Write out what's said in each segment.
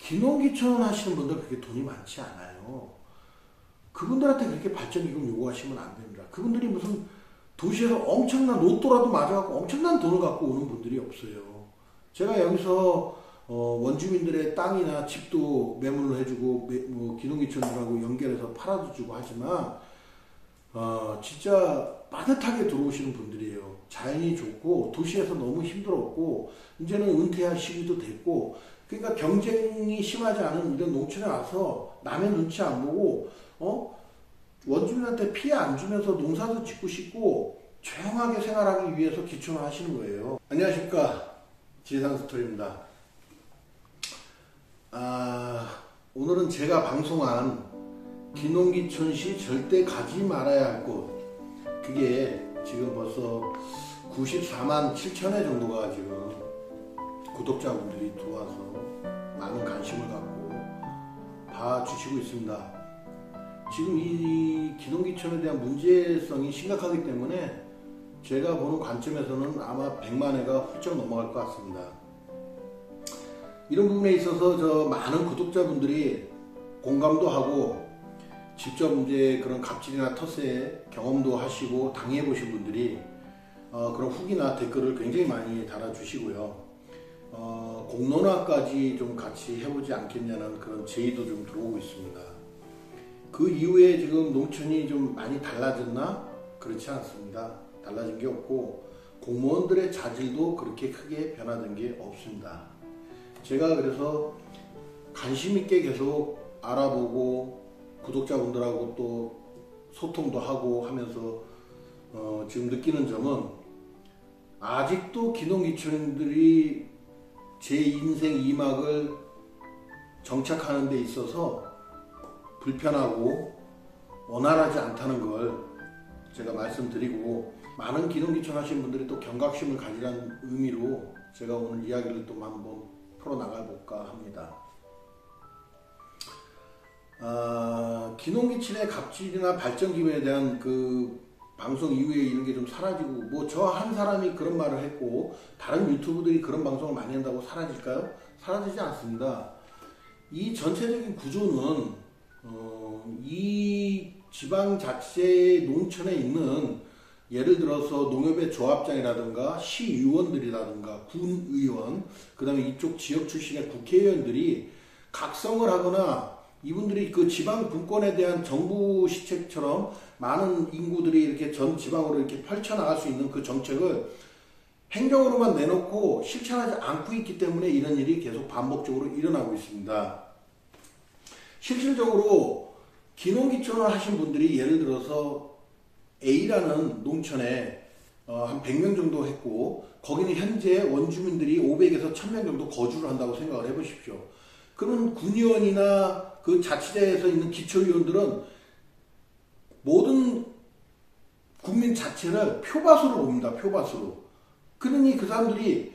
기농기촌 하시는 분들 그렇게 돈이 많지 않아요. 그분들한테 그렇게 발전기금 요구하시면 안 됩니다. 그분들이 무슨 도시에서 엄청난 로또라도 맞아갖고 엄청난 돈을 갖고 오는 분들이 없어요. 제가 여기서 원주민들의 땅이나 집도 매물로 해주고 뭐 기농기촌들하고 연결해서 팔아도 주고 하지만 진짜 빠듯하게 들어오시는 분들이에요. 자연이 좋고 도시에서 너무 힘들었고 이제는 은퇴할 시기도 됐고, 그러니까 경쟁이 심하지 않은 이런 농촌에 와서 남의 눈치 안 보고 원주민한테 피해 안 주면서 농사도 짓고 싶고 조용하게 생활하기 위해서 기촌을 하시는 거예요. 안녕하십니까, 지상스토리입니다. 오늘은 제가 방송한 기농기촌시 절대 가지 말아야 할 곳, 그게 지금 벌써 94만 7천회 정도가 지금 구독자분들이 들어와서 많은 관심을 갖고 봐주시고 있습니다. 지금 이 기농기촌에 대한 문제성이 심각하기 때문에 제가 보는 관점에서는 아마 100만 회가 훌쩍 넘어갈 것 같습니다. 이런 부분에 있어서 많은 구독자분들이 공감도 하고 직접 이제 그런 갑질이나 텃세 경험도 하시고 당해 보신 분들이 그런 후기나 댓글을 굉장히 많이 달아주시고요. 공론화까지 좀 같이 해보지 않겠냐는 그런 제의도 좀 들어오고 있습니다. 그 이후에 지금 농촌이 좀 많이 달라졌나? 그렇지 않습니다. 달라진 게 없고 공무원들의 자질도 그렇게 크게 변화된 게 없습니다. 제가 그래서 관심 있게 계속 알아보고 구독자분들하고 또 소통도 하고 하면서 지금 느끼는 점은, 아직도 기농기촌들이 제 인생 2막을 정착하는 데 있어서 불편하고 원활하지 않다는 걸 제가 말씀드리고, 많은 기농기촌 하시는 분들이 또 경각심을 가지라는 의미로 제가 오늘 이야기를 또 한번 풀어나가볼까 합니다. 기농기촌의 갑질이나 발전기금에 대한 그 방송 이후에 이런 게 좀 사라지고, 뭐 저 한 사람이 그런 말을 했고 다른 유튜브들이 그런 방송을 많이 한다고 사라질까요? 사라지지 않습니다. 이 전체적인 구조는 이 지방자치 농촌에 있는, 예를 들어서 농협의 조합장이라든가 시의원들이라든가 군의원, 그 다음에 이쪽 지역 출신의 국회의원들이 각성을 하거나, 이분들이 그 지방 분권에 대한 정부 시책처럼 많은 인구들이 이렇게 전 지방으로 이렇게 펼쳐나갈 수 있는 그 정책을 행정으로만 내놓고 실천하지 않고 있기 때문에 이런 일이 계속 반복적으로 일어나고 있습니다. 실질적으로 기농기촌을 하신 분들이 예를 들어서 A라는 농촌에 한 100명 정도 했고, 거기는 현재 원주민들이 500에서 1000명 정도 거주를 한다고 생각을 해보십시오. 그러면 군의원이나 그 자치제에서 있는 기초의원들은 모든 국민 자체를 표밭으로 봅니다. 표밭으로. 그러니 그 사람들이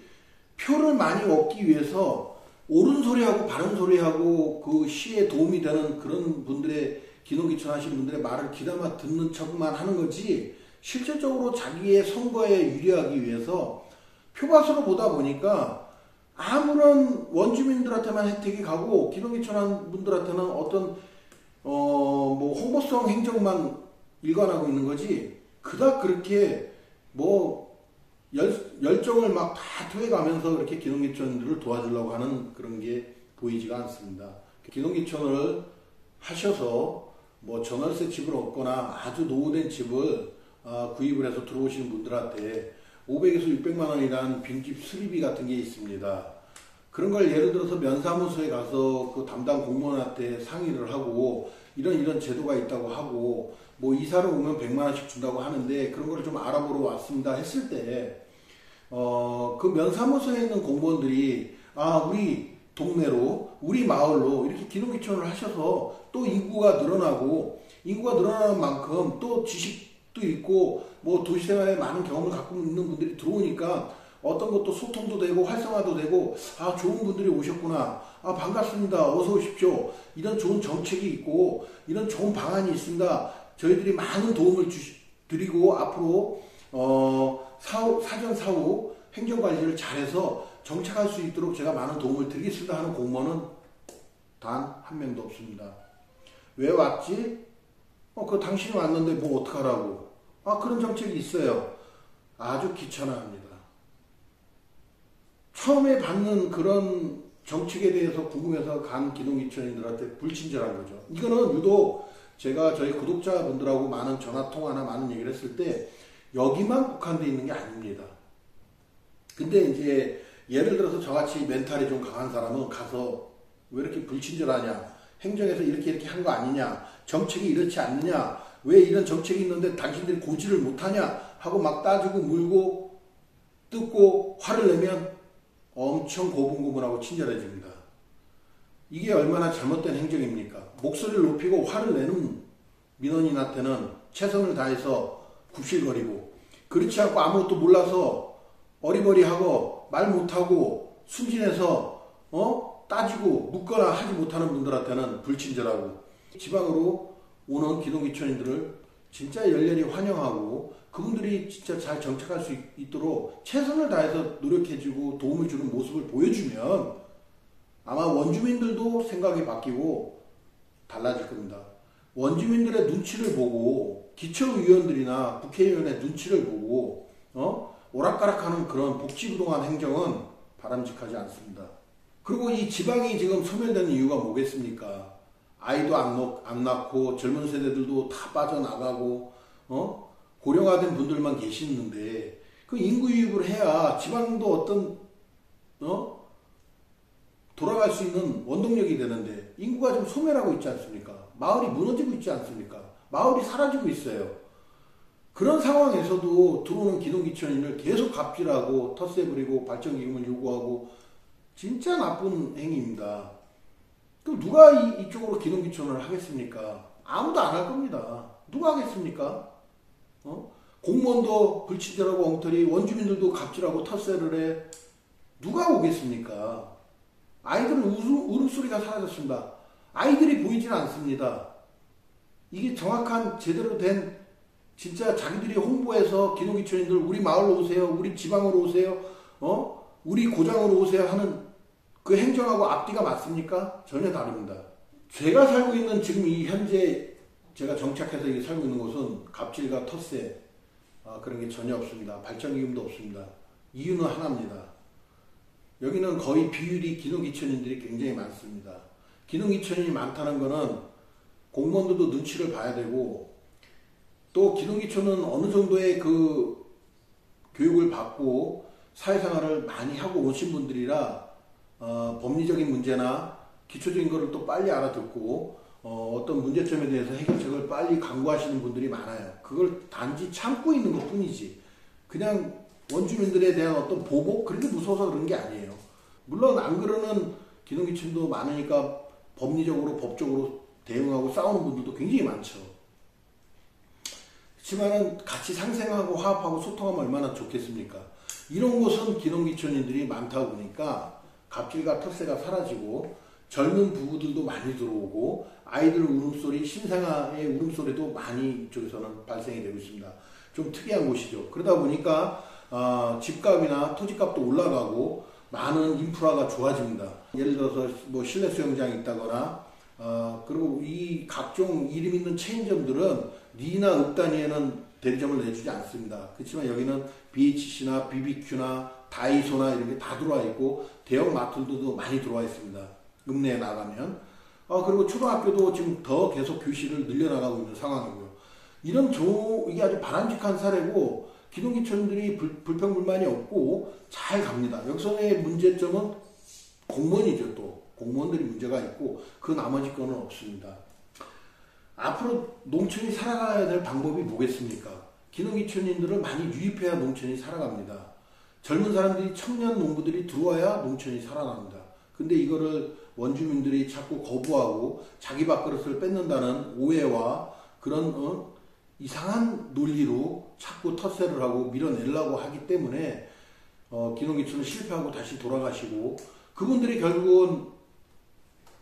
표를 많이 얻기 위해서 옳은 소리하고 바른 소리하고 그 시에 도움이 되는 그런 분들의, 기농기촌 하시는 분들의 말을 귀담아 듣는 척만 하는 거지, 실질적으로 자기의 선거에 유리하기 위해서 표밭으로 보다 보니까 아무런 원주민들한테만 혜택이 가고 기농기촌 분들한테는 어떤 뭐 홍보성 행정만 일관하고 있는 거지, 그닥 그렇게 뭐 열정을 막 다 토해가면서 그렇게 기농기촌들을 도와주려고 하는 그런 게 보이지가 않습니다. 기농기촌을 하셔서 뭐 전월세 집을 얻거나 아주 노후된 집을 구입을 해서 들어오시는 분들한테 500에서 600만 원이라는 빈집 수리비 같은 게 있습니다. 그런 걸 예를 들어서 면사무소에 가서 그 담당 공무원한테 상의를 하고 이런 제도가 있다고 하고, 뭐 이사를 오면 100만 원씩 준다고 하는데 그런 걸 좀 알아보러 왔습니다 했을 때 그 면사무소에 있는 공무원들이 우리 동네로, 우리 마을로 이렇게 기농기촌을 하셔서 또 인구가 늘어나고, 인구가 늘어나는 만큼 또 지식도 있고 뭐 도시생활에 많은 경험을 갖고 있는 분들이 들어오니까 어떤 것도 소통도 되고 활성화도 되고, 좋은 분들이 오셨구나, 반갑습니다, 어서 오십시오, 이런 좋은 정책이 있고 이런 좋은 방안이 있습니다, 저희들이 많은 도움을 드리고 앞으로 사전 사후 행정관리를 잘해서 정착할 수 있도록 제가 많은 도움을 드리겠습니다 하는 공무원은 단 한 명도 없습니다. 왜 왔지? 그 당신이 왔는데 뭐 어떡하라고. 그런 정책이 있어요. 아주 귀찮아합니다. 처음에 받는 그런 정책에 대해서 궁금해서 간 기동기천인들한테 불친절한 거죠. 이거는 유독 제가 저희 구독자분들하고 많은 전화통화나 많은 얘기를 했을 때 여기만 국한되어 있는 게 아닙니다. 근데 이제 예를 들어서 저같이 멘탈이 좀 강한 사람은 가서 왜 이렇게 불친절하냐, 행정에서 이렇게 한 거 아니냐, 정책이 이렇지 않느냐, 왜 이런 정책이 있는데 당신들이 고지를 못하냐 하고 막 따지고 물고 뜯고 화를 내면 엄청 고분고분하고 친절해집니다. 이게 얼마나 잘못된 행정입니까? 목소리를 높이고 화를 내는 민원인한테는 최선을 다해서 굽실거리고, 그렇지 않고 아무것도 몰라서 어리버리하고 말 못하고 순진해서 따지고 묻거나 하지 못하는 분들한테는 불친절하고, 지방으로 오는 기동기천인들을 진짜 열렬히 환영하고 그분들이 진짜 잘 정착할 수 있도록 최선을 다해서 노력해주고 도움을 주는 모습을 보여주면 아마 원주민들도 생각이 바뀌고 달라질 겁니다. 원주민들의 눈치를 보고 기초의원들이나 국회의원의 눈치를 보고 오락가락하는 그런 복지부동한 행정은 바람직하지 않습니다. 그리고 이 지방이 지금 소멸되는 이유가 뭐겠습니까? 아이도 안 낳고 젊은 세대들도 다 빠져나가고 고령화 된 분들만 계시는데 그 인구 유입을 해야 지방도 어떤 돌아갈 수 있는 원동력이 되는데 인구가 좀 소멸하고 있지 않습니까? 마을이 무너지고 있지 않습니까? 마을이 사라지고 있어요. 그런 상황에서도 들어오는 기동기천인을 계속 갑질하고 텃세 부리고 발전기금을 요구하고 진짜 나쁜 행위입니다. 그럼 누가 이쪽으로 기동기천을 하겠습니까? 아무도 안 할 겁니다. 누가 하겠습니까? 공무원도 불친절하고 엉터리, 원주민들도 갑질하고 텃세를 해. 누가 오겠습니까? 아이들은 울음소리가 사라졌습니다. 아이들이 보이질 않습니다. 이게 정확한 제대로 된 진짜 자기들이 홍보해서 기동기천인들 우리 마을로 오세요, 우리 지방으로 오세요, 우리 고장으로 오세요 하는 그 행정하고 앞뒤가 맞습니까? 전혀 다릅니다. 제가 살고 있는 지금 이 현재 제가 정착해서 살고 있는 곳은 갑질과 텃세 그런 게 전혀 없습니다. 발전기금도 없습니다. 이유는 하나입니다. 여기는 거의 비율이 기동기천인들이 굉장히 많습니다. 기동기천인이 많다는 거는 공무원들도 눈치를 봐야 되고 또 기동기천은 어느 정도의 그 교육을 받고 사회생활을 많이 하고 오신 분들이라 법리적인 문제나 기초적인 거를 또 빨리 알아듣고 어떤 문제점에 대해서 해결책을 빨리 강구하시는 분들이 많아요. 그걸 단지 참고 있는 것 뿐이지 그냥 원주민들에 대한 어떤 보복 그런 게 무서워서 그런 게 아니에요. 물론 안 그러는 기동기천도 많으니까 법리적으로 법적으로 대응하고 싸우는 분들도 굉장히 많죠. 그렇지만은 같이 상생하고 화합하고 소통하면 얼마나 좋겠습니까? 이런 곳은 기동기천인들이 많다 보니까 갑질과 텃세가 사라지고 젊은 부부들도 많이 들어오고 아이들 울음소리, 신생아의 울음소리도 많이 이쪽에서는 발생이 되고 있습니다. 좀 특이한 곳이죠. 그러다 보니까 집값이나 토지값도 올라가고 많은 인프라가 좋아집니다. 예를 들어서 뭐 실내 수영장이 있다거나 그리고 이 각종 이름 있는 체인점들은 리나 읍 단위에는 대리점을 내주지 않습니다. 그렇지만 여기는 BHC나 BBQ나 다이소나 이런 게 다 들어와 있고 대형 마트들도 많이 들어와 있습니다. 읍내에 나가면 그리고 초등학교도 지금 더 계속 교실을 늘려나가고 있는 상황이고요. 이게 아주 바람직한 사례고 기동기천들이 불평불만이 없고 잘 갑니다. 여기서의 문제점은 공무원이죠. 또 공무원들이 문제가 있고 그 나머지 거는 없습니다. 앞으로 농촌이 살아가야 될 방법이 뭐겠습니까? 기동기천인들을 많이 유입해야 농촌이 살아갑니다. 젊은 사람들이 청년 농부들이 들어와야 농촌이 살아납니다. 근데 이거를 원주민들이 자꾸 거부하고 자기 밥그릇을 뺏는다는 오해와 그런 이상한 논리로 자꾸 텃세를 하고 밀어내려고 하기 때문에 기동기천은 실패하고 다시 돌아가시고 그분들이 결국은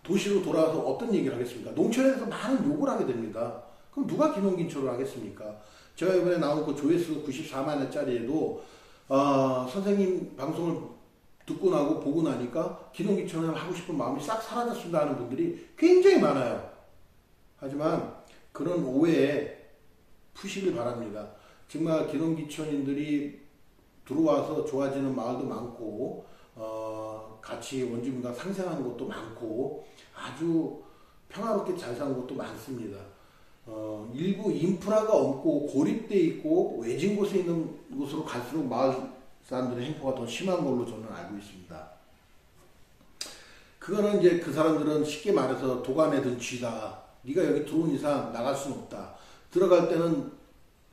도시로 돌아와서 어떤 얘기를 하겠습니까? 농촌에서 많은 욕을 하게 됩니다. 그럼 누가 기동기천을 하겠습니까? 제가 이번에 나온 그 조회수 94만 원짜리에도 선생님 방송을 듣고 나고 보고 나니까 기농기촌을 하고 싶은 마음이 싹 사라졌습니다 하는 분들이 굉장히 많아요. 하지만 그런 오해에 푸시길 바랍니다. 정말 기농기촌인들이 들어와서 좋아지는 마을도 많고 같이 원주민과 상생하는 것도 많고 아주 평화롭게 잘 사는 것도 많습니다. 일부 인프라가 없고 고립돼 있고 외진 곳에 있는 곳으로 갈수록 마을 사람들의 행포가 더 심한 걸로 저는 알고 있습니다. 그거는 이제 그 사람들은 쉽게 말해서 도간에 든 쥐다. 네가 여기 들어온 이상 나갈 수는 없다. 들어갈 때는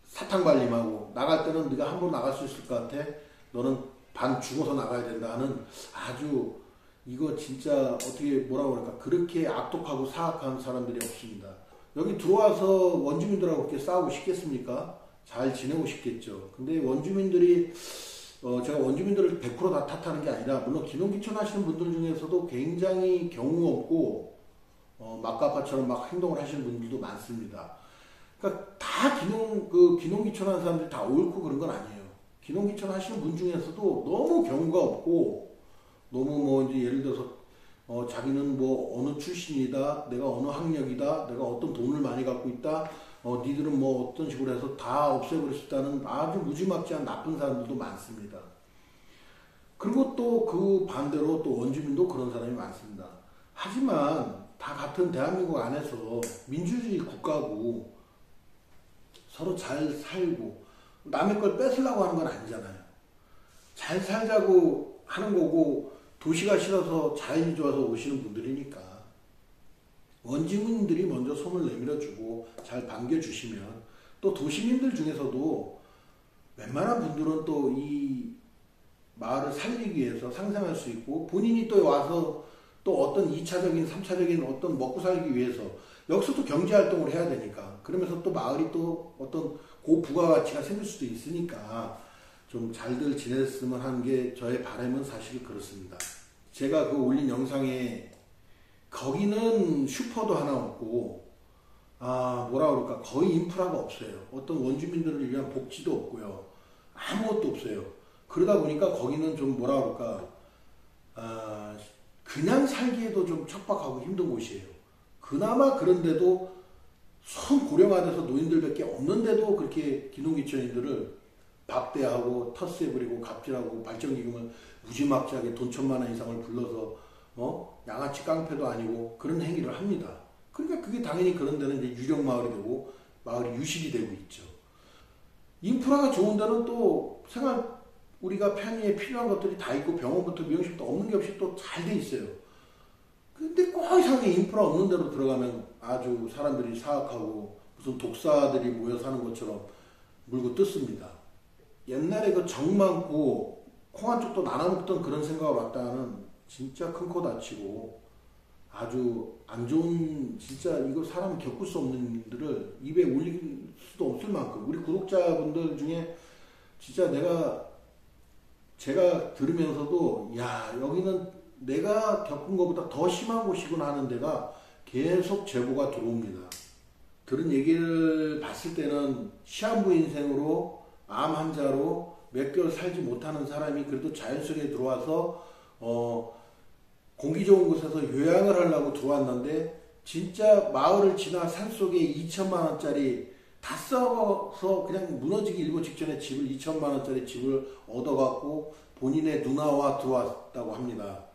사탕 발림하고 나갈 때는 네가 함부로 나갈 수 있을 것 같아. 너는 반 죽어서 나가야 된다 하는 아주 이거 진짜 어떻게 뭐라고 그럴까 그렇게 악독하고 사악한 사람들이 없습니다. 여기 들어와서 원주민들하고 그렇게 싸우고 싶겠습니까? 잘 지내고 싶겠죠. 근데 원주민들이 제가 원주민들을 100% 다 탓하는 게 아니라 물론 기농기촌 하시는 분들 중에서도 굉장히 경우 없고 막가파처럼 막 행동을 하시는 분들도 많습니다. 그러니까 다 기농기촌 하는 사람들이 다 옳고 그런 건 아니에요. 기농기촌 하시는 분 중에서도 너무 경우가 없고 너무 뭐 이제 예를 들어서 자기는 뭐 어느 출신이다, 내가 어느 학력이다, 내가 어떤 돈을 많이 갖고 있다, 니들은 뭐 어떤 식으로 해서 다 없애버릴 수 있다는 아주 무지막지한 나쁜 사람들도 많습니다. 그리고 또 그 반대로 또 원주민도 그런 사람이 많습니다. 하지만 다 같은 대한민국 안에서 민주주의 국가고 서로 잘 살고 남의 걸 뺏으려고 하는 건 아니잖아요. 잘 살자고 하는 거고 도시가 싫어서 자연이 좋아서 오시는 분들이니까 원주민들이 먼저 손을 내밀어주고 잘 반겨주시면 또 도시민들 중에서도 웬만한 분들은 또 이 마을을 살리기 위해서 상생할 수 있고 본인이 또 와서 또 어떤 2차적인 3차적인 어떤 먹고 살기 위해서 여기서도 경제활동을 해야 되니까 그러면서 또 마을이 또 어떤 고부가가치가 생길 수도 있으니까 좀 잘들 지냈으면 하는 게 저의 바람은 사실 그렇습니다. 제가 그 올린 영상에 거기는 슈퍼도 하나 없고 뭐라 그럴까 거의 인프라가 없어요. 어떤 원주민들을 위한 복지도 없고요. 아무것도 없어요. 그러다 보니까 거기는 좀 뭐라 그럴까 그냥 살기에도 좀 척박하고 힘든 곳이에요. 그나마 그런데도 손 고령화돼서 노인들밖에 없는데도 그렇게 기농기촌인들을 박대하고 텃세부리고 갑질하고 발전기금을 무지막지하게 돈 1,000만 원 이상을 불러서 양아치 깡패도 아니고 그런 행위를 합니다. 그러니까 그게 당연히 그런 데는 이제 유령 마을이 되고 마을이 유실이 되고 있죠. 인프라가 좋은 데는 또 생활 우리가 편의에 필요한 것들이 다 있고 병원부터 미용실부터 없는 게 없이 또 잘 돼 있어요. 근데 꼭 이상하게 인프라 없는 데로 들어가면 아주 사람들이 사악하고 무슨 독사들이 모여 사는 것처럼 물고 뜯습니다. 옛날에 그 정 많고 콩 한 쪽도 나눠 먹던 그런 생각을 왔다는 진짜 큰 코 다치고 아주 안 좋은 진짜 이거 사람 겪을 수 없는 일들을 입에 올릴 수도 없을 만큼 우리 구독자분들 중에 진짜 제가 들으면서도 야 여기는 내가 겪은 것보다 더 심한 곳이구나 하는 데가 계속 제보가 들어옵니다. 들은 얘기를 봤을 때는 시한부 인생으로 암 환자로 몇 개월 살지 못하는 사람이 그래도 자연 속에 들어와서 공기 좋은 곳에서 요양을 하려고 들어왔는데 진짜 마을을 지나 산속에 2천만 원짜리 다 썩어서 그냥 무너지기 일보 직전에 집을 2천만 원짜리 집을 얻어갖고 본인의 누나와 들어왔다고 합니다.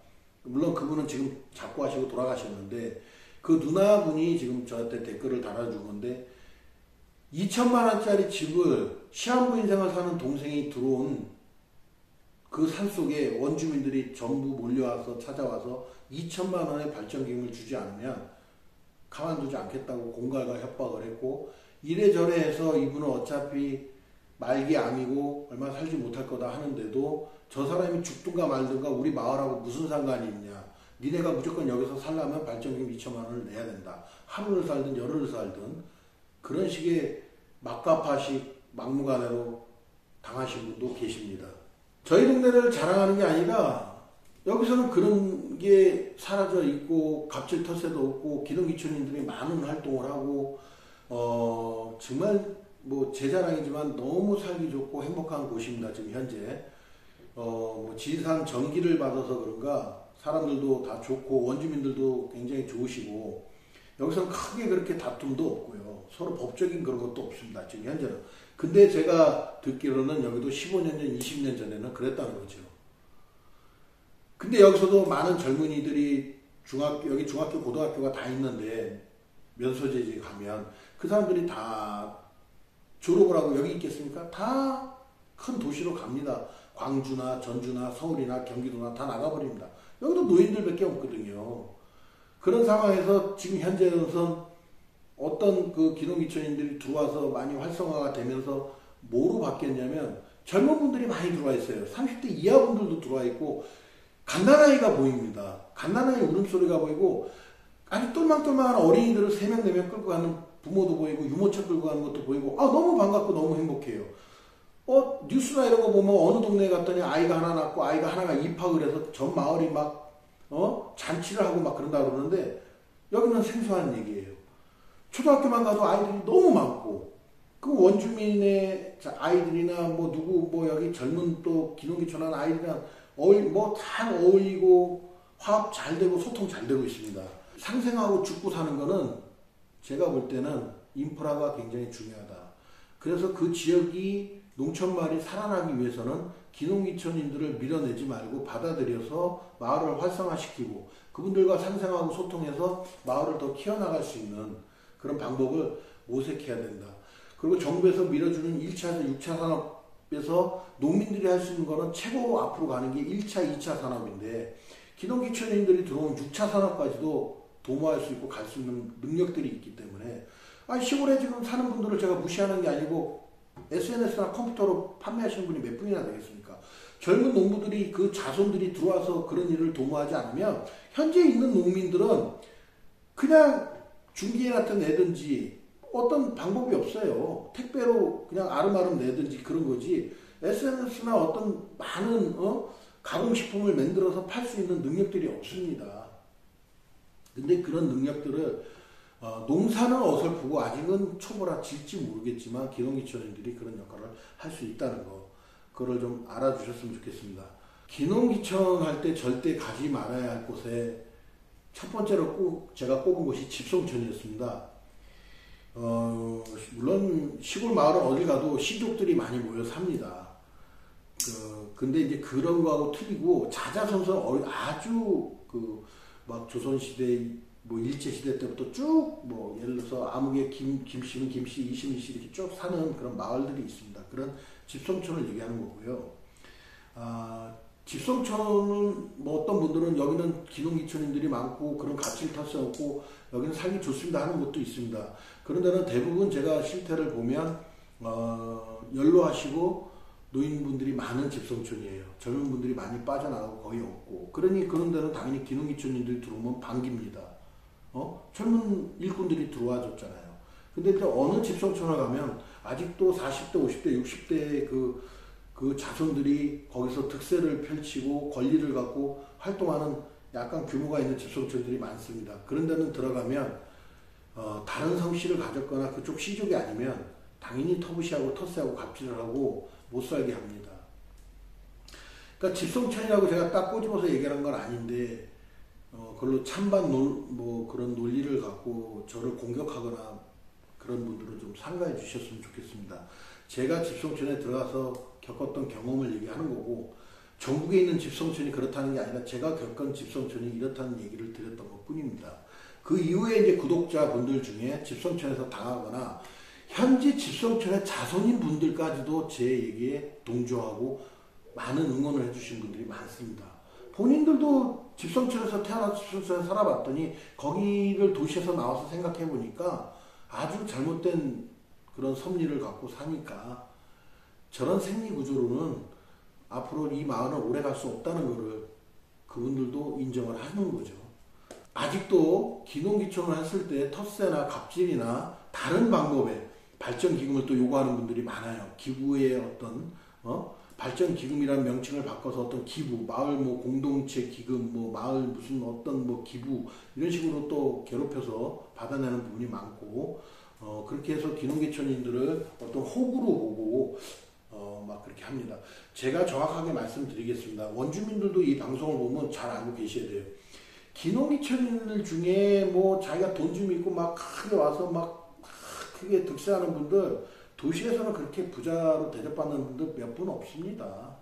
물론 그분은 지금 작고하시고 돌아가셨는데 그 누나분이 지금 저한테 댓글을 달아준 건데 2천만 원짜리 집을 시한부 인생을 사는 동생이 들어온 그 산속에 원주민들이 전부 몰려와서 찾아와서 2천만 원의 발전기금을 주지 않으면 가만두지 않겠다고 공갈과 협박을 했고 이래저래 해서 이분은 어차피 말기 암이고 얼마 살지 못할 거다 하는데도 저 사람이 죽든가 말든가 우리 마을하고 무슨 상관이 있냐. 니네가 무조건 여기서 살려면 발전기금 2천만 원을 내야 된다. 하루를 살든 열흘을 살든 그런 식의 막가파식 막무가내로 당하신 분도 계십니다. 저희 동네를 자랑하는 게 아니라 여기서는 그런 게 사라져 있고 갑질 텃세도 없고 기농기촌인들이 많은 활동을 하고 정말 뭐 제 자랑이지만 너무 살기 좋고 행복한 곳입니다. 지금 현재 뭐 지리산 전기를 받아서 그런가 사람들도 다 좋고 원주민들도 굉장히 좋으시고 여기서는 크게 그렇게 다툼도 없고요. 서로 법적인 그런 것도 없습니다. 지금 현재는. 근데 제가 듣기로는 여기도 15년 전, 20년 전에는 그랬다는 거죠. 근데 여기서도 많은 젊은이들이 여기 중학교, 고등학교가 다 있는데 면소재지 가면 그 사람들이 다 졸업을 하고 여기 있겠습니까? 다 큰 도시로 갑니다. 광주나 전주나 서울이나 경기도나 다 나가버립니다. 여기도 노인들밖에 없거든요. 그런 상황에서 지금 현재로선 어떤 그 기농기촌인들이 들어와서 많이 활성화가 되면서 뭐로 바뀌었냐면 젊은 분들이 많이 들어와 있어요. 30대 이하 분들도 들어와 있고 갓난아이가 보입니다. 갓난아이 울음소리가 보이고 아주 똘망똘망한 어린이들을 3명, 4명 끌고 가는 부모도 보이고 유모차 끌고 가는 것도 보이고 너무 반갑고 너무 행복해요. 뉴스나 이런 거 보면 어느 동네에 갔더니 아이가 하나 낳고 아이가 하나가 입학을 해서 전 마을이 막 잔치를 하고 막 그런다 그러는데 여기는 생소한 얘기예요. 초등학교만 가도 아이들이 너무 많고 그 원주민의 아이들이나 누구 여기 젊은 또 기농기촌한 아이들이랑 잘 어울리고 화합 잘 되고 소통 잘 되고 있습니다. 상생하고 죽고 사는 거는 제가 볼 때는 인프라가 굉장히 중요하다. 그래서 그 지역이 농촌마을이 살아나기 위해서는 기농기촌인들을 밀어내지 말고 받아들여서 마을을 활성화시키고 그분들과 상생하고 소통해서 마을을 더 키워나갈 수 있는 그런 방법을 모색해야 된다. 그리고 정부에서 밀어주는 1차에서 6차 산업에서 농민들이 할 수 있는 거는 최고 앞으로 가는 게 1차, 2차 산업인데 기농기촌인들이 들어온 6차 산업까지도 도모할 수 있고 갈 수 있는 능력들이 있기 때문에 시골에 지금 사는 분들을 제가 무시하는 게 아니고 SNS나 컴퓨터로 판매하시는 분이 몇 분이나 되겠습니까? 젊은 농부들이 그 자손들이 들어와서 그런 일을 도모하지 않으면 현재 있는 농민들은 그냥 중기에 같은 내든지 어떤 방법이 없어요. 택배로 그냥 아름아름 내든지 그런 거지 SNS나 어떤 많은 가공식품을 만들어서 팔 수 있는 능력들이 없습니다. 근데 그런 능력들을 농사는 어설프고 아직은 초보라 질지 모르겠지만 기농기촌인들이 그런 역할을 할 수 있다는 거 그거를 좀 알아주셨으면 좋겠습니다. 기농기촌 할 때 절대 가지 말아야 할 곳에 첫 번째로 제가 꼽은 곳이 집성촌이었습니다. 물론 시골 마을은 어딜 가도 시족들이 많이 모여 삽니다. 근데 이제 그런 거하고 틀리고 자자손손 아주 막 조선시대 일제시대 때부터 쭉 예를 들어서 아무개 김씨는 김씨, 이씨는 이씨 이렇게 쭉 사는 그런 마을들이 있습니다. 그런 집성촌을 얘기하는 거고요. 집성촌은 어떤 분들은 여기는 기농기촌인들이 많고 그런 가치를 탔어놓고 여기는 살기 좋습니다 하는 것도 있습니다. 그런 데는 대부분 제가 실태를 보면 연로하시고 노인분들이 많은 집성촌이에요. 젊은 분들이 많이 빠져나가고 거의 없고 그러니 그런 데는 당연히 기농기촌인들이 들어오면 반깁니다. 젊은 일꾼들이 들어와 줬잖아요. 근데 이제 어느 집성촌을 가면 아직도 40대, 50대, 60대의 그 자손들이 거기서 득세를 펼치고 권리를 갖고 활동하는 약간 규모가 있는 집성촌들이 많습니다. 그런 데는 들어가면 다른 성씨를 가졌거나 그쪽 시족이 아니면 당연히 터부시하고 텃세하고 갑질을 하고 못 살게 합니다. 그러니까 집성촌이라고 제가 딱 꼬집어서 얘기하는 건 아닌데 그걸로 찬반 그런 논리를 갖고 저를 공격하거나 그런 분들은 좀 삼가해 주셨으면 좋겠습니다. 제가 집성촌에 들어가서 겪었던 경험을 얘기하는 거고 전국에 있는 집성촌이 그렇다는 게 아니라 제가 겪은 집성촌이 이렇다는 얘기를 드렸던 것 뿐입니다. 그 이후에 이제 구독자분들 중에 집성촌에서 당하거나 현재 집성촌의 자손인 분들까지도 제 얘기에 동조하고 많은 응원을 해주신 분들이 많습니다. 본인들도 집성촌에서 태어나서 집성촌에 살아봤더니 거기를 도시에서 나와서 생각해 보니까 아주 잘못된 그런 섭리를 갖고 사니까 저런 생리 구조로는 앞으로 이 마을은 오래 갈 수 없다는 것을 그분들도 인정을 하는 거죠. 아직도 기농기촌을 했을 때 텃세나 갑질이나 다른 방법의 발전기금을 또 요구하는 분들이 많아요. 기부의 어떤 발전기금이라는 명칭을 바꿔서 어떤 기부, 마을 공동체 기금, 마을 무슨 어떤 기부 이런 식으로 또 괴롭혀서 받아내는 부분이 많고 그렇게 해서 기농기촌인들을 어떤 호구로 보고 막 그렇게 합니다. 제가 정확하게 말씀드리겠습니다. 원주민들도 이 방송을 보면 잘 알고 계셔야 돼요. 기농기촌인들 중에 뭐 자기가 돈 좀 있고 막 크게 와서 막 크게 득세하는 분들, 도시에서는 그렇게 부자로 대접받는 분들 몇 분 없습니다.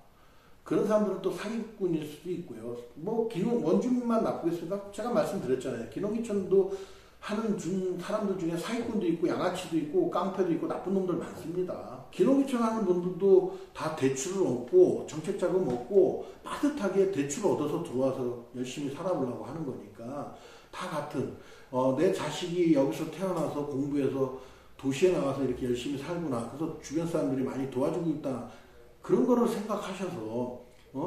그런 사람들은 또 사기꾼일 수도 있고요. 뭐 원주민만 나쁘겠습니까? 제가 말씀드렸잖아요. 기농기촌도 하는 사람들 중에 사기꾼도 있고 양아치도 있고 깡패도 있고 나쁜 놈들 많습니다. 기농기촌 하는 분들도 다 대출을 얻고 정책자금 얻고 빠듯하게 대출을 얻어서 들어와서 열심히 살아보려고 하는 거니까 다 같은 내 자식이 여기서 태어나서 공부해서 도시에 나와서 이렇게 열심히 살구나, 그래서 주변 사람들이 많이 도와주고 있다, 그런 거를 생각하셔서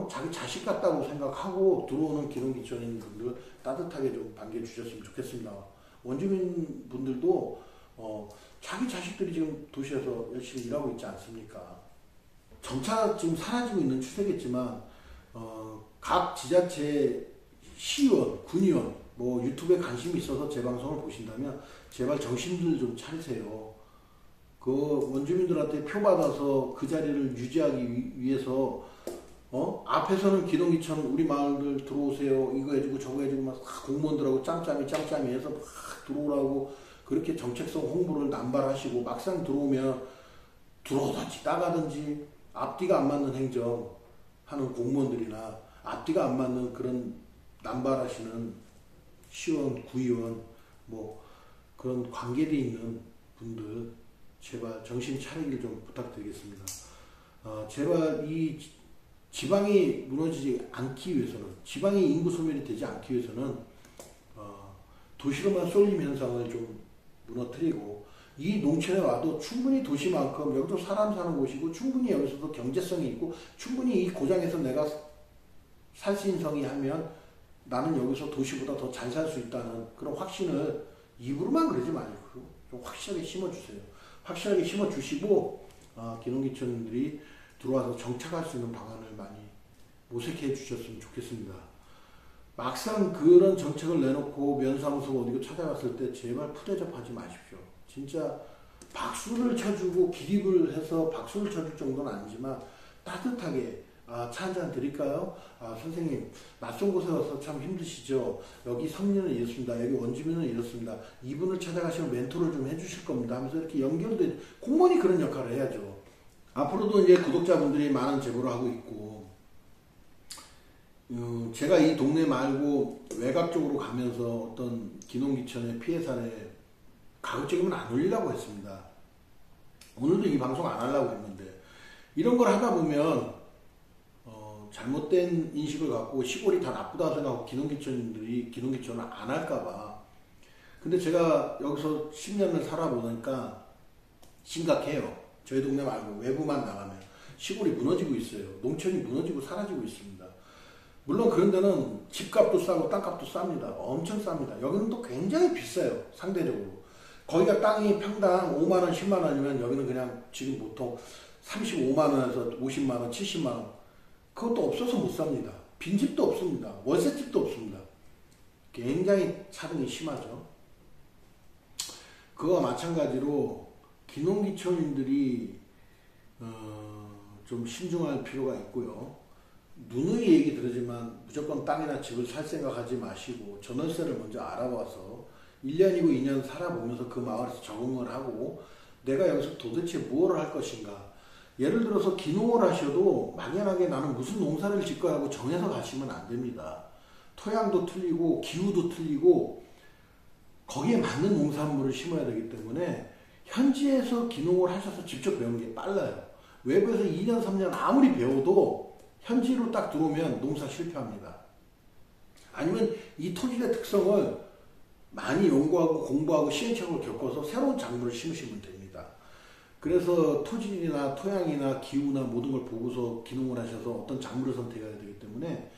자기 자식 같다고 생각하고 들어오는 기농기촌인 분들 따뜻하게 좀 반겨주셨으면 좋겠습니다. 원주민 분들도 자기 자식들이 지금 도시에서 열심히 일하고 있지 않습니까? 점차 지금 사라지고 있는 추세겠지만 각 지자체 시의원, 군의원 뭐 유튜브에 관심이 있어서 제 방송을 보신다면 제발 정신들 좀 차리세요. 그 원주민들한테 표 받아서 그 자리를 유지하기 위해서 앞에서는 기농기촌 우리 마을들 들어오세요, 이거 해주고 저거 해주고 막 공무원들하고 짬짬이 해서 막 들어오라고 그렇게 정책성 홍보를 남발하시고, 막상 들어오면 들어오든지 나가든지 앞뒤가 안 맞는 행정 하는 공무원들이나 앞뒤가 안 맞는 그런 남발하시는 시의원, 구의원 뭐 그런 관계돼 있는 분들 제발 정신 차리길 좀 부탁드리겠습니다. 제발 이 지방이 무너지지 않기 위해서는, 지방이 인구 소멸이 되지 않기 위해서는 도시로만 쏠림 현상을 좀 무너뜨리고, 이 농촌에 와도 충분히 도시만큼 여기도 사람 사는 곳이고 충분히 여기서도 경제성이 있고 충분히 이 고장에서 내가 살 수 있는 성이 하면 나는 여기서 도시보다 더 잘 살 수 있다는 그런 확신을 입으로만 그러지 말고 좀 확실하게 심어주세요. 확실하게 심어주시고 기농기촌들이 들어와서 정착할 수 있는 방안을 많이 모색해 주셨으면 좋겠습니다. 막상 그런 정책을 내놓고 면사무소 어디고 찾아갔을 때 제발 푸대접하지 마십시오. 진짜 박수를 쳐주고 기립을 해서 박수를 쳐줄 정도는 아니지만 따뜻하게 차 한잔 드릴까요? 선생님 낯선 곳에 와서 참 힘드시죠? 여기 성리는 이렇습니다. 여기 원주민은 이렇습니다. 이분을 찾아가시면 멘토를 좀 해주실 겁니다 하면서 이렇게 연결돼, 공무원이 그런 역할을 해야죠. 앞으로도 이제 구독자분들이 많은 제보를 하고 있고, 제가 이 동네 말고 외곽 쪽으로 가면서 어떤 기농기촌의 피해 사례 가급적이면 안 올리려고 했습니다. 오늘도 이 방송 안 하려고 했는데, 이런 걸 하다 보면 잘못된 인식을 갖고 시골이 다 나쁘다고 생각하고 기농기촌인들이 기농기촌을 안 할까봐. 근데 제가 여기서 10년을 살아보니까 심각해요. 저희 동네 말고 외부만 나가면 시골이 무너지고 있어요. 농촌이 무너지고 사라지고 있습니다. 물론 그런 데는 집값도 싸고 땅값도 쌉니다. 엄청 쌉니다. 여기는 또 굉장히 비싸요. 상대적으로. 거기가 땅이 평당 5만원, 10만원이면 여기는 그냥 지금 보통 35만원에서 50만원, 70만원. 그것도 없어서 못 삽니다. 빈집도 없습니다. 월세집도 없습니다. 굉장히 차등이 심하죠. 그와 마찬가지로 기농기촌인들이 좀 신중할 필요가 있고요. 누누이 얘기 들으지만 무조건 땅이나 집을 살 생각하지 마시고 전월세를 먼저 알아봐서 1년이고 2년 살아보면서 그 마을에서 적응을 하고 내가 여기서 도대체 무엇을 할 것인가. 예를 들어서 기농을 하셔도 막연하게 나는 무슨 농사를 짓거야 하고 정해서 가시면 안 됩니다. 토양도 틀리고 기후도 틀리고 거기에 맞는 농산물을 심어야 되기 때문에 현지에서 기농을 하셔서 직접 배우는 게 빨라요. 외부에서 2년 3년 아무리 배워도 현지로 딱 들어오면 농사 실패합니다. 아니면 이 토지의 특성을 많이 연구하고 공부하고 시행착오를 겪어서 새로운 작물을 심으시면 됩니다. 그래서 토질이나 토양이나 기후나 모든 걸 보고서 기농을 하셔서 어떤 작물을 선택해야 되기 때문에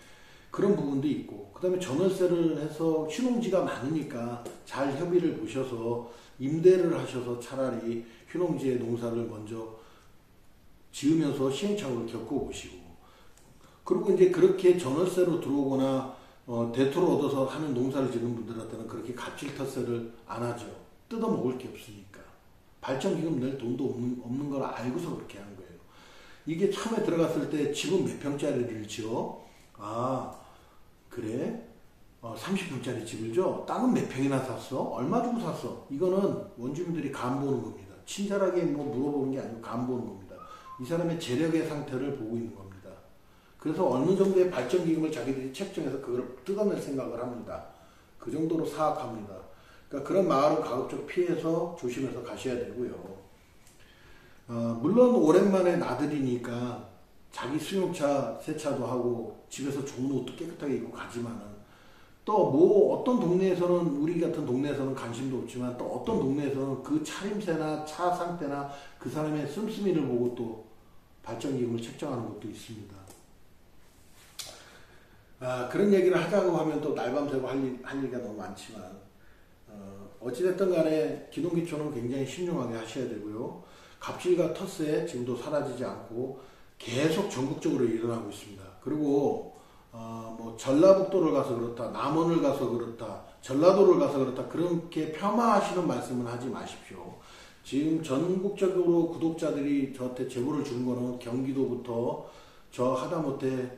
그런 부분도 있고, 그 다음에 전월세를 해서 휴농지가 많으니까 잘 협의를 보셔서 임대를 하셔서 차라리 휴농지의 농사를 먼저 지으면서 시행착오를 겪어보시고, 그리고 이제 그렇게 전월세로 들어오거나 대토를 얻어서 하는 농사를 짓는 분들한테는 그렇게 갑질터세를 안 하죠. 뜯어먹을 게 없으니까. 발전기금 낼 돈도 없는 걸 알고서 그렇게 하는 거예요. 이게 처음에 들어갔을 때 집은 몇 평짜리를 지어? 아, 그래? 30평짜리 집을 줘? 땅은 몇 평이나 샀어? 얼마 주고 샀어? 이거는 원주민들이 간 보는 겁니다. 친절하게 뭐 물어보는 게 아니고 간 보는 겁니다. 이 사람의 재력의 상태를 보고 있는 겁니다. 그래서 어느 정도의 발전 기금을 자기들이 책정해서 그걸 뜯어낼 생각을 합니다. 그 정도로 사악합니다. 그러니까 그런 마을은 가급적 피해서 조심해서 가셔야 되고요. 물론 오랜만에 나들이니까 자기 수용차 세차도 하고 집에서 좋은 옷도 깨끗하게 입고 가지만은 또 뭐 어떤 동네에서는 우리 같은 동네에서는 관심도 없지만 또 어떤 동네에서는 그 차림새나 차 상태나 그 사람의 씀씀이를 보고 또 발전기금을 책정하는 것도 있습니다. 그런 얘기를 하자고 하면 또 날밤새고 할 얘기가 너무 많지만 어찌됐든 간에 기농기촌은 굉장히 신중하게 하셔야 되고요. 갑질과 텃세 지금도 사라지지 않고 계속 전국적으로 일어나고 있습니다. 그리고 뭐 전라북도를 가서 그렇다, 남원을 가서 그렇다, 전라도를 가서 그렇다 그렇게 폄하하시는 말씀은 하지 마십시오. 지금 전국적으로 구독자들이 저한테 제보를 준 거는 경기도부터 저 하다못해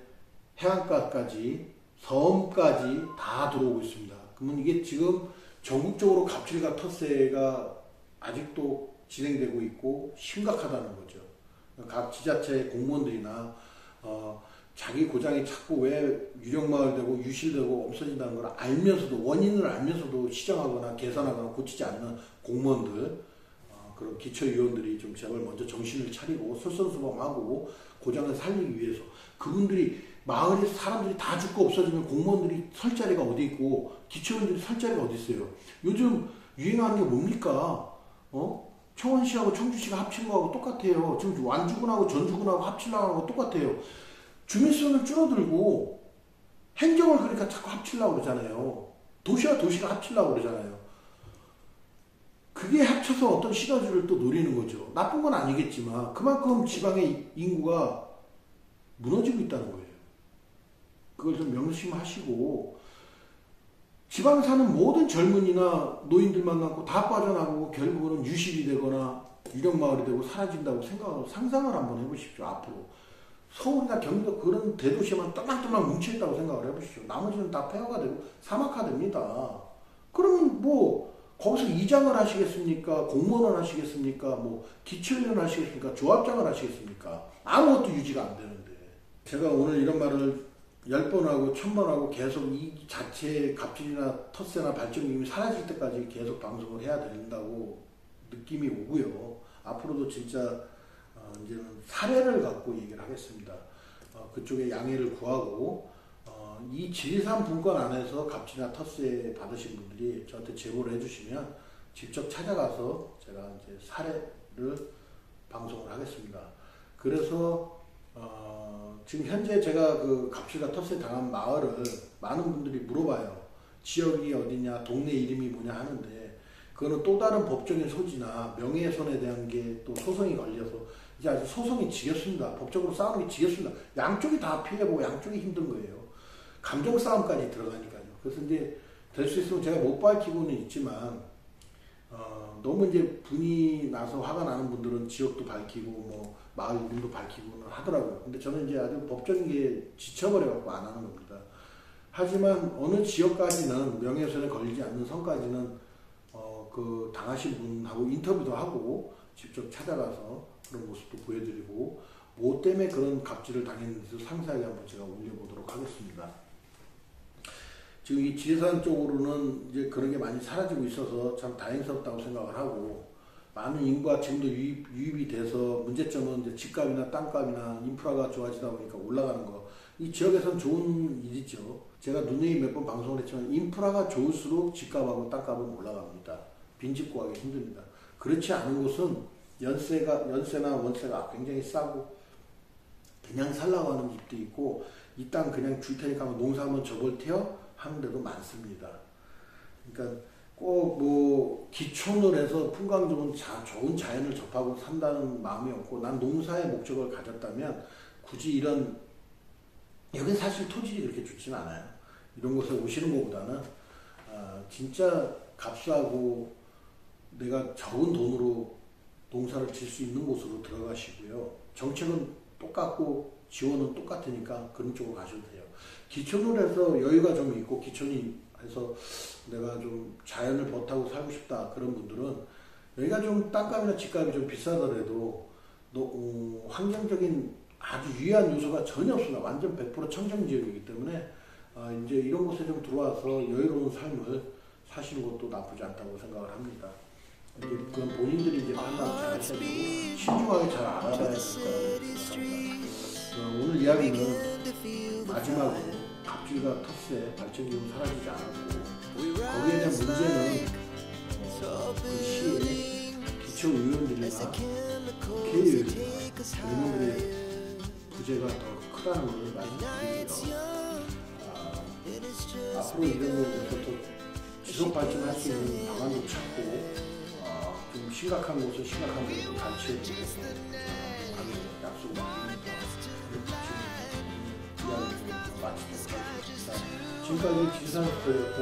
해안가까지 섬까지 다 들어오고 있습니다. 그러면 이게 지금 전국적으로 갑질과 텃세가 아직도 진행되고 있고 심각하다는 거죠. 각 지자체 공무원들이나 자기 고장이 자꾸 왜 유령마을되고 유실되고 없어진다는 걸 알면서도 원인을 알면서도 시정하거나 개선하거나 고치지 않는 공무원들 그런 기초위원들이 좀 제발 먼저 정신을 차리고 솔선수범하고 고장을 살리기 위해서 그분들이 마을에 사람들이 다 죽고 없어지면 공무원들이 설 자리가 어디 있고 기초위원들이 설 자리가 어디 있어요. 요즘 유행하는 게 뭡니까? 청원시하고 청주시가 합친 거하고 똑같아요. 지금 완주군하고 전주군하고 합치려고 하는 거 똑같아요. 주민수는 줄어들고 행정을 그러니까 자꾸 합치려고 그러잖아요. 도시와 도시가 합치려고 그러잖아요. 그게 합쳐서 어떤 시너지를 또 노리는 거죠. 나쁜 건 아니겠지만 그만큼 지방의 인구가 무너지고 있다는 거예요. 그걸 좀 명심하시고 지방에 사는 모든 젊은이나 노인들만 남고 다 빠져나가고 결국은 유실이 되거나 유령마을이 되고 사라진다고 상상을 한번 해보십시오. 앞으로 서울이나 경기도 그런 대도시에만 떠날떠날 뭉쳐있다고 생각을 해보십시오. 나머지는 다 폐허가 되고 사막화됩니다. 그러면 뭐 거기서 이장을 하시겠습니까? 공무원을 하시겠습니까? 뭐 기초위원을 하시겠습니까? 조합장을 하시겠습니까? 아무것도 유지가 안 되는데 제가 오늘 이런 말을 10번 하고 1000번 하고 계속 이 자체의 갑질이나 텃세나 발전기금이 사라질 때까지 계속 방송을 해야 된다고 느낌이 오고요. 앞으로도 진짜 이제는 사례를 갖고 얘기를 하겠습니다. 그쪽에 양해를 구하고 이 지리산 분권 안에서 갑질이나 텃세 받으신 분들이 저한테 제보를 해주시면 직접 찾아가서 제가 이제 사례를 방송을 하겠습니다. 그래서 지금 현재 제가 그 갑질과 텃세 당한 마을을 많은 분들이 물어봐요. 지역이 어디냐, 동네 이름이 뭐냐 하는데 그거는 또 다른 법적인 소지나 명예훼손에 대한 게 또 소송이 걸려서 이제 아주 소송이 지겹습니다. 법적으로 싸우는 게 지겹습니다. 양쪽이 다 피해보고 양쪽이 힘든 거예요. 감정 싸움까지 들어가니까요. 그래서 이제 될 수 있으면 제가 못 밝히고는 있지만 너무 이제 분이 나서 화가 나는 분들은 지역도 밝히고 뭐 마을 이름도 밝히고는 하더라고요. 근데 저는 이제 아주 법적인 게 지쳐버려갖고 안 하는 겁니다. 하지만 어느 지역까지는 명예훼손에 걸리지 않는 선까지는 그 당하신 분하고 인터뷰도 하고 직접 찾아가서 그런 모습도 보여드리고 뭐 때문에 그런 갑질을 당했는지 상세하게 한번 제가 올려보도록 하겠습니다. 지금 이 지리산 쪽으로는 이제 그런 게 많이 사라지고 있어서 참 다행스럽다고 생각을 하고 많은 인구가 지금도 유입이 돼서 문제점은 이제 집값이나 땅값이나 인프라가 좋아지다 보니까 올라가는 거. 이 지역에선 좋은 일이죠. 제가 누누이 몇 번 방송을 했지만 인프라가 좋을수록 집값하고 땅값은 올라갑니다. 빈집 구하기 힘듭니다. 그렇지 않은 곳은 연세나 원세가 굉장히 싸고 그냥 살라고 하는 집도 있고 이 땅 그냥 줄 테니까 농사 한번 접을 테요 하는 데도 많습니다. 그러니까 꼭 뭐 기촌을 해서 풍광 좋은 자연을 접하고 산다는 마음이 없고 난 농사의 목적을 가졌다면 굳이 이런 여기 사실 토질이 그렇게 좋지는 않아요. 이런 곳에 오시는 것보다는 진짜 값싸고 내가 적은 돈으로 농사를 질 수 있는 곳으로 들어가시고요. 정책은 똑같고 지원은 똑같으니까 그런 쪽으로 가셔도 돼요. 기촌을 해서 여유가 좀 있고 기촌이 해서 내가 좀 자연을 벗하고 살고 싶다 그런 분들은 여기가 좀 땅값이나 집값이 좀 비싸더라도 환경적인 아주 유의한 요소가 전혀 없습니다. 완전 100% 청정 지역이기 때문에 이제 이런 곳에 좀 들어와서 여유로운 삶을 사시는 것도 나쁘지 않다고 생각을 합니다. 이제 그건 본인들이 이제 판단 잘 하셔야 되고 신중하게 잘 알아봐야 될 거라고 생각합니다. 오늘 이야기는 마지막으로 갑질과 텃세 발전기후 사라지지 않았고 거기에 대한 문제는 그 시의 기초의원들이나 국회의원들이나 이분들의 부재가 더 크다는 걸 말씀드리고요. 앞으로 이런 거에서 더 지속 발전할 수 있는 방안도 찾고 좀 심각한 곳은 심각한 곳으로 갈치해주고 약속을 드립니다. 이야기를 마치도록 하겠습니다. 지금까지 지산스토였고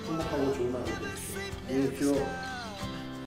행복하고 좋은 하루 되십시오. 안녕히 계십시오.